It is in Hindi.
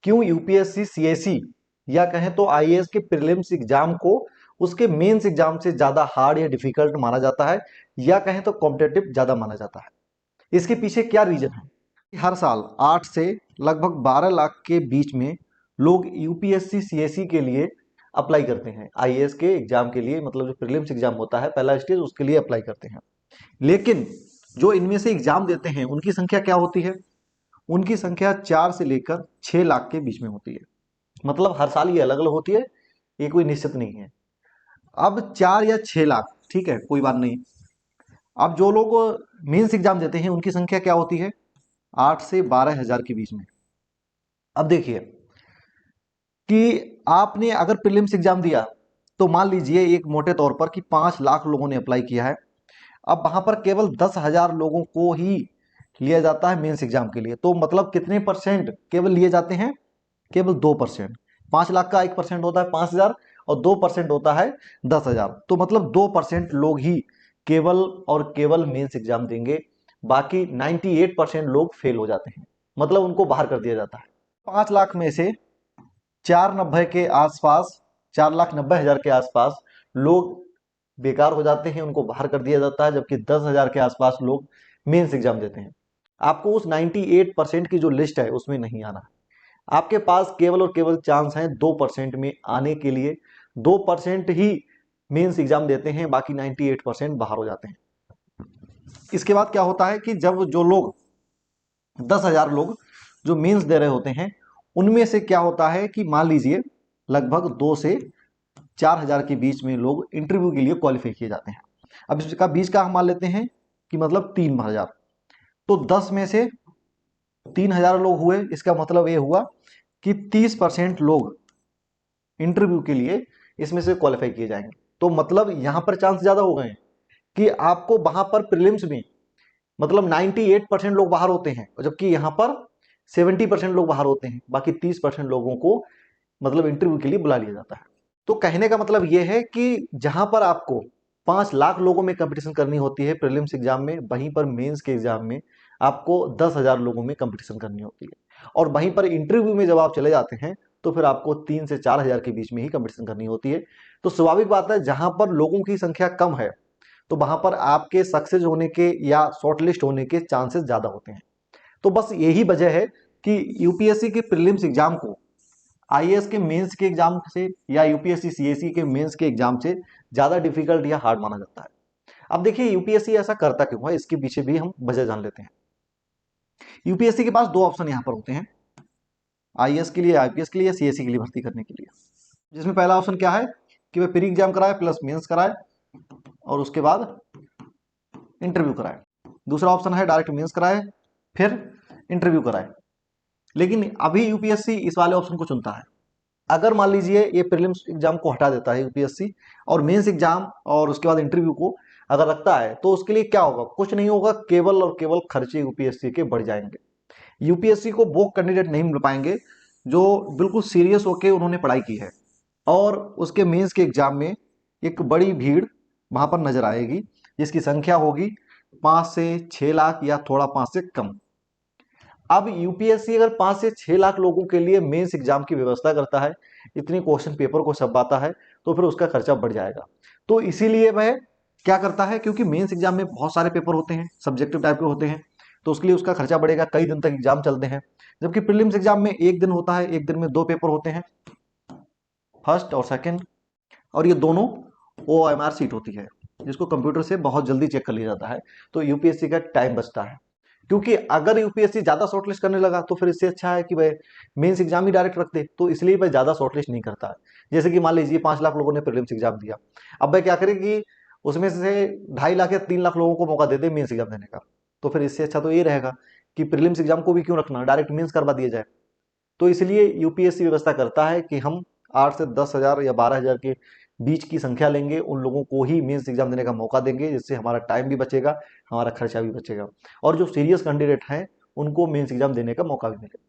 क्यों यूपीएससी सीएसई या कहें तो आईएएस के प्रीलिम्स एग्जाम को उसके मेंस एग्जाम से ज्यादा हार्ड या डिफिकल्ट माना जाता है, या कहें तो कॉम्पिटेटिव ज्यादा माना जाता है? इसके पीछे क्या रीजन है? हर साल 8 से लगभग 12 लाख के बीच में लोग यूपीएससी सीएसई के लिए अप्लाई करते हैं। आईएएस के एग्जाम के लिए, मतलब जो प्रीलिम्स एग्जाम होता है पहला स्टेज, उसके लिए अप्लाई करते हैं। लेकिन जो इनमें से एग्जाम देते हैं उनकी संख्या क्या होती है? उनकी संख्या 4 से लेकर 6 लाख के बीच में होती है। मतलब हर साल ये अलग अलग होती है, ये कोई निश्चित नहीं है। अब 4 या 6 लाख, ठीक है, कोई बात नहीं। अब जो लोग मेंस एग्जाम देते हैं उनकी संख्या क्या होती है? 8 से 12 हजार के बीच में। अब देखिए कि आपने अगर प्रीलिम्स एग्जाम दिया तो मान लीजिए एक मोटे तौर पर कि 5 लाख लोगों ने अप्लाई किया है। अब वहां पर केवल 10,000 लोगों को ही लिया जाता है मेंस एग्जाम के लिए। तो मतलब कितने परसेंट केवल लिए जाते हैं? केवल 2%। 5 लाख का 1% होता है 5,000, और 2% होता है 10,000। तो मतलब 2% लोग ही केवल और केवल मेंस एग्जाम देंगे। बाकी 98% लोग फेल हो जाते हैं, मतलब उनको बाहर कर दिया जाता है। 5 लाख में से 490 के आसपास, 4,90,000 के आसपास लोग बेकार हो जाते हैं, उनको बाहर कर दिया जाता है, जबकि 10,000 के आसपास लोग मेंस एग्जाम देते हैं। आपको उस 98% की जो लिस्ट है उसमें नहीं आना। आपके पास केवल और केवल चांस है 2% में आने के लिए। 2% ही मेंस एग्जाम देते हैं, बाकी 98% बाहर हो जाते हैं। इसके बाद क्या होता है कि जब जो लोग 10,000 लोग जो मेंस दे रहे होते हैं, उनमें से क्या होता है कि मान लीजिए लगभग 2 से 4,000 के बीच में लोग इंटरव्यू के लिए क्वालिफाई किए जाते हैं। अब इसका बीच का हम मान लेते हैं कि मतलब 3,000। तो 10 में से 3,000 लोग हुए, इसका मतलब ये हुआ कि 30% लोग इंटरव्यू के लिए इसमें से क्वालिफाई किए जाएंगे। तो मतलब यहां पर चांस ज्यादा हो गए हैं कि आपको वहां पर प्रीलिम्स में मतलब 98% लोग बाहर होते हैं, जबकि यहां पर 70% लोग बाहर होते हैं। बाकी 30% लोगों को मतलब इंटरव्यू के लिए बुला लिया जाता है। तो कहने का मतलब यह है कि जहां पर आपको 5 लाख लोगों में कंपटीशन करनी होती है प्रीलिम्स एग्जाम में, वहीं पर मेंस के एग्जाम में आपको 10,000 लोगों में कंपटीशन करनी होती है। और वहीं पर इंटरव्यू में जब आप चले जाते हैं तो फिर आपको 3 से 4,000 के बीच में ही कंपटीशन करनी होती है। तो स्वाभाविक बात है, जहां पर लोगों की संख्या कम है तो वहां पर आपके सक्सेस होने के या शॉर्टलिस्ट होने के चांसेस ज्यादा होते हैं। तो बस यही वजह है कि यूपीएससी के प्रीलिम्स एग्जाम को आईएएस के मेंस के एग्जाम से या यूपीएससी सीएसई के मेंस के एग्जाम से ज्यादा डिफिकल्ट या हार्ड माना जाता है। अब देखिए यूपीएससी ऐसा करता क्यों है, इसके पीछे भी हम वजह जान लेते हैं। यूपीएससी के पास दो ऑप्शन यहां पर होते हैं, आईएएस के लिए, आईपीएस के लिए, या सीएसई के लिए भर्ती करने के लिए। जिसमें पहला ऑप्शन क्या है कि वह प्री एग्जाम कराए प्लस मेंस कराए और उसके बाद इंटरव्यू कराए। दूसरा ऑप्शन है डायरेक्ट मेंस कराए फिर इंटरव्यू कराए। लेकिन अभी यूपीएससी इस वाले ऑप्शन को चुनता है। अगर मान लीजिए ये प्रीलिम्स एग्जाम को हटा देता है यूपीएससी और मेंस एग्जाम और उसके बाद इंटरव्यू को अगर रखता है, तो उसके लिए क्या होगा? कुछ नहीं होगा, केवल और केवल खर्चे यूपीएससी के बढ़ जाएंगे। यूपीएससी को वो कैंडिडेट नहीं मिल पाएंगे जो बिल्कुल सीरियस होकर उन्होंने पढ़ाई की है, और उसके मेंस के एग्जाम में एक बड़ी भीड़ वहां पर नजर आएगी, जिसकी संख्या होगी 5 से 6 लाख या थोड़ा 5 से कम। अब यूपीएससी अगर 5 से 6 लाख लोगों के लिए मेंस एग्जाम की व्यवस्था करता है, इतने क्वेश्चन पेपर को छपवाता है, तो फिर उसका खर्चा बढ़ जाएगा। तो इसीलिए वह क्या करता है, क्योंकि मेंस एग्जाम में बहुत सारे पेपर होते हैं, सब्जेक्टिव टाइप के होते हैं, तो उसके लिए उसका खर्चा बढ़ेगा, कई दिन तक एग्जाम चलते हैं। जबकि प्रीलिम्स एग्जाम में एक दिन होता है, एक दिन में 2 पेपर होते हैं, फर्स्ट और सेकेंड, और ये दोनों OMR सीट होती है जिसको कंप्यूटर से बहुत जल्दी चेक कर लिया जाता है। तो यूपीएससी का टाइम बचता है, क्योंकि अगर यूपीएससी ज्यादा शॉर्टलिस्ट करने लगा तो फिर इससे अच्छा है कि भाई मेंस एग्जाम ही डायरेक्ट रख दे। तो इसलिए भाई ज्यादा शॉर्टलिस्ट नहीं करता है। जैसे कि मान लीजिए 5 लाख लोगों ने प्रीलिम्स एग्जाम दिया, अब भाई क्या करे कि उसमें से 2.5 लाख या 3 लाख लोगों को मौका दे दे मेंस एग्जाम देने का। तो फिर इससे अच्छा तो ये रहेगा कि प्रीलिम्स एग्जाम को भी क्यों रखना, डायरेक्ट मेंस करवा दिया जाए। तो इसलिए यूपीएससी व्यवस्था करता है कि हम 8 से 10,000 या 12,000 के बीच की संख्या लेंगे, उन लोगों को ही मेंस एग्जाम देने का मौका देंगे, जिससे हमारा टाइम भी बचेगा, हमारा खर्चा भी बचेगा, और जो सीरियस कैंडिडेट हैं उनको मेंस एग्जाम देने का मौका भी मिलेगा।